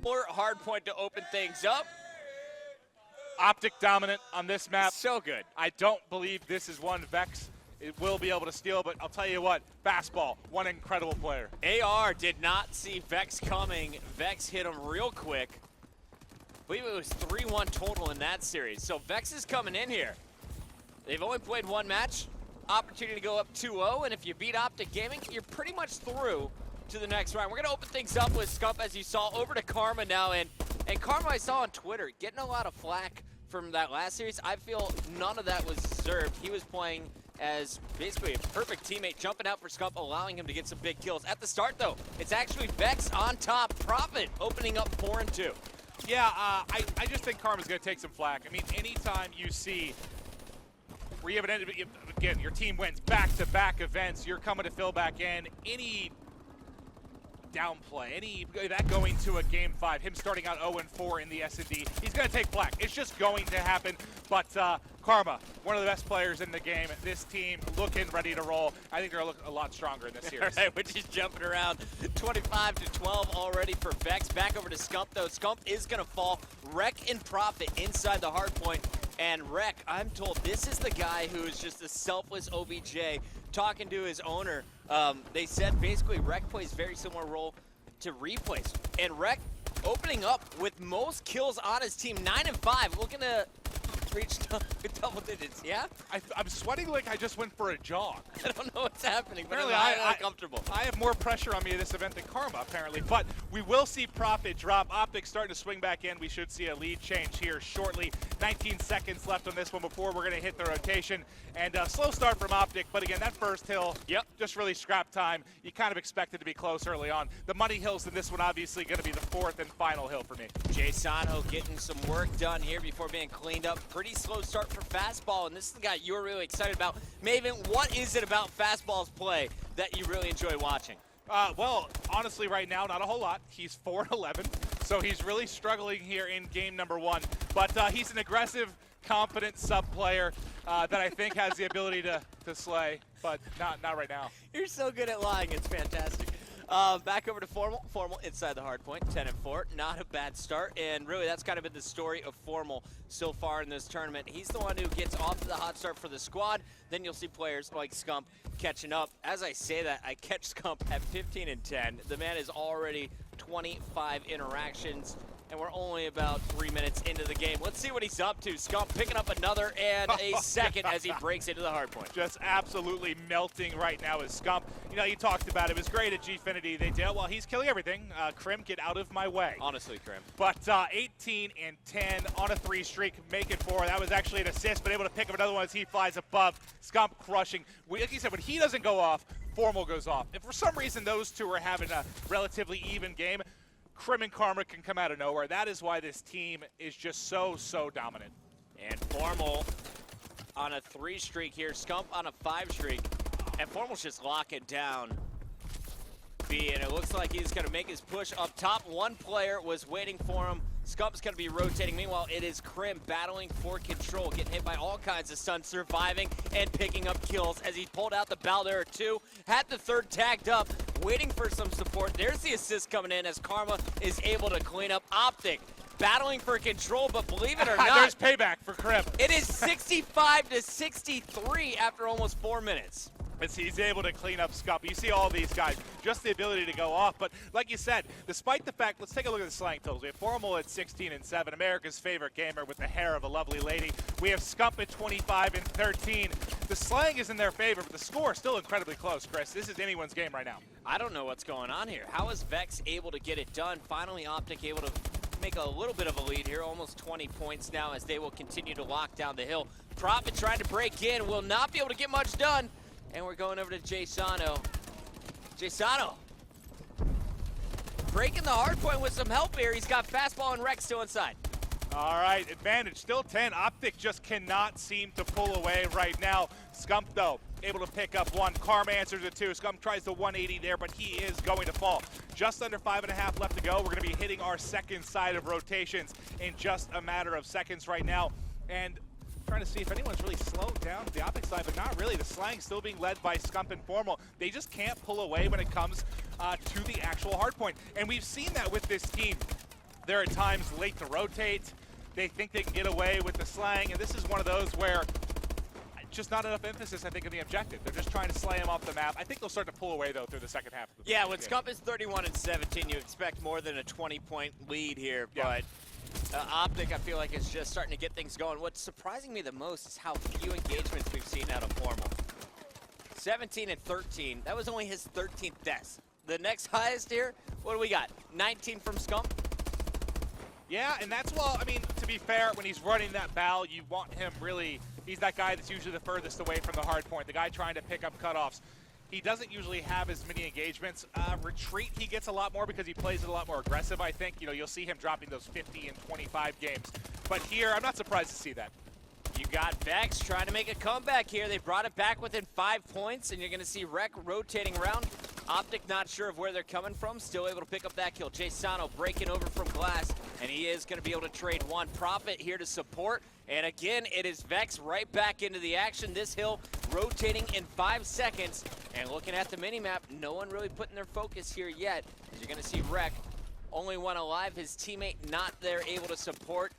Hard point to open things up. Optic dominant on this map. So good. I don't believe this is one Vexx it will be able to steal, but I'll tell you what, fastball, one incredible player. AR did not see Vexx coming. Vexx hit him real quick. I believe it was 3-1 total in that series. So Vexx is coming in here. They've only played one match. Opportunity to go up 2-0, and if you beat Optic Gaming, you're pretty much through to the next round. We're gonna open things up with Scump, as you saw, over to Karma now, and Karma I saw on Twitter getting a lot of flack from that last series. I feel none of that was deserved. He was playing as basically a perfect teammate, jumping out for Scump, allowing him to get some big kills. At the start though, it's actually Vexx on top, Profit opening up 4-2. Yeah, I just think Karma's gonna take some flack. I mean, anytime you see where you have an again, your team wins back-to-back events, you're coming to fill back in. Any downplay, that going to a game 5, him starting out 0-4 in the S&D, he's going to take flack. It's just going to happen. But Karma, one of the best players in the game. This team looking ready to roll. I think they're going to look a lot stronger in this series. All right, which is jumping around 25-12 already for Vexx. Back over to Scump though. Scump is going to fall. Rec and Profit inside the hard point. And Rec, I'm told this is the guy who is just a selfless OBJ. Talking to his owner, they said basically Rec plays very similar role to Replays. And Rec opening up with most kills on his team, 9-5, looking to reach double digits, yeah? I'm sweating like I just went for a jog. I don't know what's happening, but apparently I'm uncomfortable. I have more pressure on me at this event than Karma, apparently. But we will see Profit drop. Optic starting to swing back in. We should see a lead change here shortly. 19 seconds left on this one before we're going to hit the rotation. And slow start from Optic, but again, that first hill, just really scrap time. You kind of expect it to be close early on. The money hills in this one obviously going to be the fourth and final hill for me. Jasano getting some work done here before being cleaned up. Pretty slow start for Fastball, and this is the guy you're really excited about. Maven, what is it about Fastball's play that you really enjoy watching? Well, honestly, right now, not a whole lot. He's 4-11, so he's really struggling here in game number 1. But he's an aggressive, confident sub player that I think has the ability to slay, but not right now. You're so good at lying, it's fantastic. Back over to Formal. Formal inside the hard point, 10-4. Not a bad start, and really that's kind of been the story of Formal so far in this tournament. He's the one who gets off to the hot start for the squad. Then you'll see players like Scump catching up. As I say that, I catch Scump at 15-10. The man is already 25 interactions, and we're only about 3 minutes into the game. Let's see what he's up to. Scump picking up another and a second as he breaks into the hard point. Just absolutely melting right now is Scump. You know, you talked about it was great at Gfinity. They did, well, he's killing everything. Krim, get out of my way. Honestly, Krim. But 18-10 on a 3 streak, make it 4. That was actually an assist, but able to pick up another one as he flies above. Scump crushing. Like you said, when he doesn't go off, Formal goes off. If for some reason those two are having a relatively even game, Krim and Karma can come out of nowhere. That is why this team is just so dominant. And Formal on a 3 streak here, Scump on a 5 streak, and Formal's just locking down B, and it looks like he's gonna make his push up top. One player was waiting for him. Scump's gonna be rotating. Meanwhile, it is Krim battling for control, getting hit by all kinds of stuns, surviving and picking up kills as he pulled out the Baldera 2, had the third tagged up, waiting for some support. There's the assist coming in as Karma is able to clean up. Optic battling for control, but believe it or not, there's payback for Krim. It is 65-63 after almost 4 minutes. As he's able to clean up Scump. You see all these guys, just the ability to go off. But like you said, despite the fact, let's take a look at the slang totals. We have Formal at 16-7, America's favorite gamer with the hair of a lovely lady. We have Scump at 25-13. The slang is in their favor, but the score is still incredibly close, Chris. This is anyone's game right now. I don't know what's going on here. How is Vexx able to get it done? Finally, Optic able to make a little bit of a lead here, almost 20 points now as they will continue to lock down the hill. Profit trying to break in, will not be able to get much done. And we're going over to Jasano. Jasano breaking the hard point with some help here. He's got Fastball and Rec still inside. All right, advantage still 10. Optic just cannot seem to pull away right now. Scump, though, able to pick up 1. Karma answers it 2. Scump tries the 180 there, but he is going to fall. Just under 5.5 left to go. We're going to be hitting our second side of rotations in just a matter of seconds right now. And trying to see if anyone's really slowed down the Optic side, but not really. The slang still being led by Scump and Formal. They just can't pull away when it comes to the actual hard point. And we've seen that with this team. They're at times late to rotate. They think they can get away with the slang, and this is one of those where just not enough emphasis, I think, on the objective. They're just trying to slay them off the map. I think they'll start to pull away, though, through the second half of the Yeah, when game. Scump is 31-17, you expect more than a 20-point lead here, but Optic, I feel like, is just starting to get things going. What's surprising me the most is how few engagements we've seen out of Formal. 17-13, that was only his 13th death. The next highest here, what do we got? 19 from Scump? Yeah, and that's, well, I mean, to be fair, when he's running that bow, you want him really, he's that guy that's usually the furthest away from the hard point, the guy trying to pick up cutoffs. He doesn't usually have as many engagements. Retreat, he gets a lot more because he plays it a lot more aggressive, I think. You know, you'll see him dropping those 50 and 25 games. But here, I'm not surprised to see that. You got Vexx trying to make a comeback here. They brought it back within 5 points, and you're going to see Rec rotating around. Optic not sure of where they're coming from, still able to pick up that kill. Jay Sano breaking over from glass, and he is going to be able to trade one. Profit here to support, and again, it is Vexx right back into the action. This hill rotating in 5 seconds, and looking at the minimap, no one really putting their focus here yet, as you're going to see Rec, only one alive, his teammate not there able to support.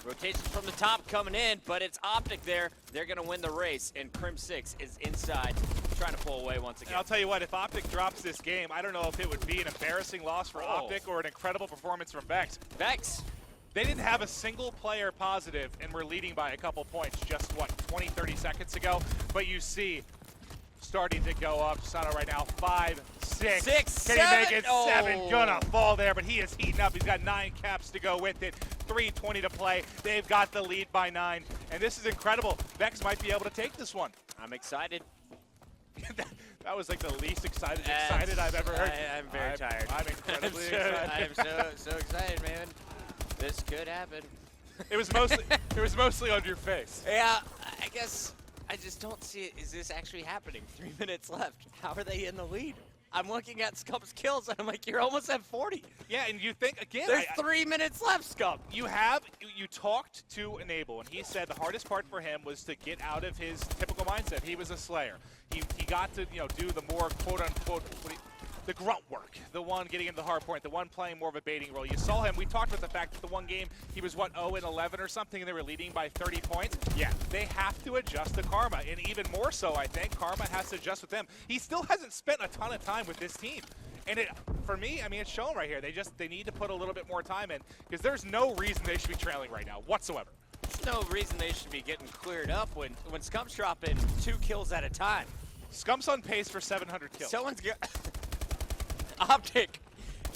Rotations from the top coming in, but it's Optic there. They're going to win the race, and Crim6 is inside, trying to pull away once again. And I'll tell you what, if Optic drops this game, I don't know if it would be an embarrassing loss for Optic or an incredible performance from Vexx. Vexx. They didn't have a single player positive, and were leading by a couple points just, what, 20, 30 seconds ago? But you see, starting to go up. Sano right now, 5, 6. Can he make it? 7. Gonna fall there, but he is heating up. He's got 9 caps to go with it. 3:20 to play. They've got the lead by 9, and this is incredible. Vexx might be able to take this one. I'm excited. That was like the least excited I've ever heard. I'm very tired. I'm incredibly excited. I'm so excited, man. This could happen. It was mostly on your face. Yeah, I guess I just don't see it. Is this actually happening? 3 minutes left. How are they in the lead? I'm looking at Scump's kills, and I'm like, you're almost at 40. Yeah, and you think, again, there's 3 minutes left, Scump. You talked to Enable, and he said the hardest part for him was to get out of his typical mindset. He was a slayer. He got to, do the more quote-unquote, the grunt work, the one getting into the hard point, the one playing more of a baiting role. You saw him, we talked about the fact that the one game, he was, 0-11 or something, and they were leading by 30 points. Yeah, they have to adjust to Karma, and even more so, I think, Karma has to adjust with them. He still hasn't spent a ton of time with this team. And for me, I mean, it's shown right here. They need to put a little bit more time in, because there's no reason they should be trailing right now, whatsoever. There's no reason they should be getting cleared up when Scump's dropping 2 kills at a time. Scump's on pace for 700 kills. Someone's Optic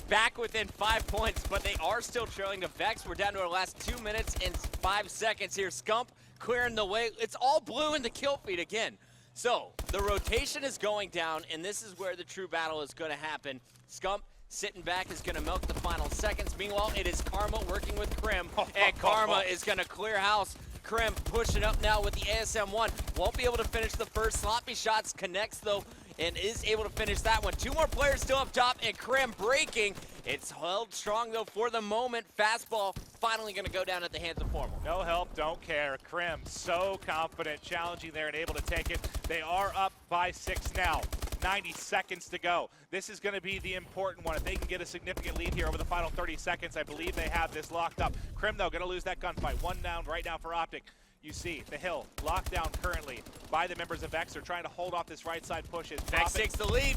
back within 5 points, but they are still trailing to Vexx. We're down to our last 2 minutes and 5 seconds here. Scump clearing the way. It's all blue in the kill feed again. So the rotation is going down, and this is where the true battle is going to happen. Scump sitting back is going to milk the final seconds. Meanwhile, it is Karma working with Crim, and Karma is going to clear house. Crim pushing up now with the ASM-1. Won't be able to finish the first. Sloppy shots connects, though, and is able to finish that one. 2 more players still up top, and Crim breaking. It's held strong, though, for the moment. Fastball finally going to go down at the hands of Formal. No help, don't care. Crim so confident, challenging there and able to take it. They are up by 6 now. 90 seconds to go. This is going to be the important one. If they can get a significant lead here over the final 30 seconds, I believe they have this locked up. Crim, though, going to lose that gunfight. 1 down right now for Optic. You see the hill locked down currently by the members of Vexx. They're trying to hold off this right side pushes. Vexx takes the lead.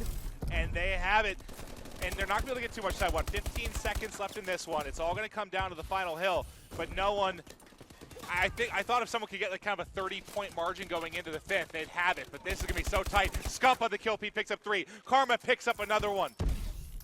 And they have it. And they're not going to be able to get too much time. 15 seconds left in this one. It's all going to come down to the final hill. But no one, I thought if someone could get like kind of a 30-point margin going into the 5th, they'd have it. But this is going to be so tight. Scump on the kill feed picks up 3. Karma picks up another one.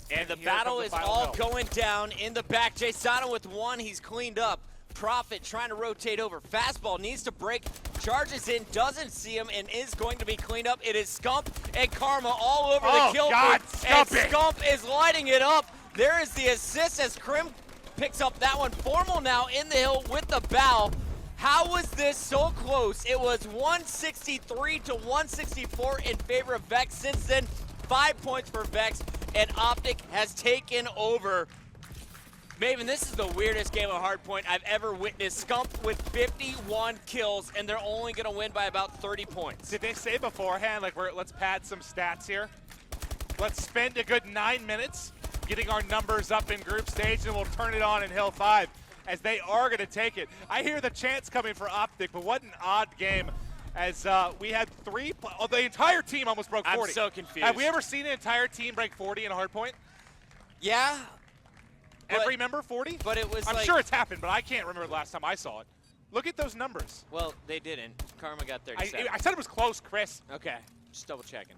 And the battle is all going down in the back. Jay Sano with 1. He's cleaned up. Profit trying to rotate over. Fastball needs to break. Charges in, doesn't see him, and is going to be cleaned up. It is Scump and Karma all over the kill feed. And Scump is lighting it up. There is the assist as Crim picks up that one. Formal now in the hill with the bow. How was this so close? It was 163 to 164 in favor of Vexx. Since then, 5 points for Vexx, and Optic has taken over. Maven, this is the weirdest game of Hardpoint I've ever witnessed. Scump with 51 kills, and they're only going to win by about 30 points. Did they say beforehand, like, let's pad some stats here? Let's spend a good 9 minutes getting our numbers up in group stage, and we'll turn it on in Hill 5 as they are going to take it. I hear the chants coming for Optic, but what an odd game as we had the entire team almost broke 40. I'm so confused. Have we ever seen an entire team break 40 in a hardpoint? Yeah. Every member 40? But it was I'm like, sure it's happened, but I can't remember the last time I saw it. Look at those numbers. well, they didn't. Karma got 37. I said it was close, Chris. Okay, just double checking.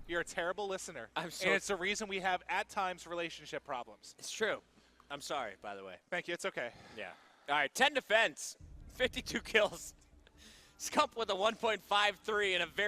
You're a terrible listener. I'm so- and it's the reason we have, at times, relationship problems. It's true. I'm sorry, by the way. Thank you. It's okay. Yeah. All right, 10 defense, 52 kills. Scump with a 1.53 and a very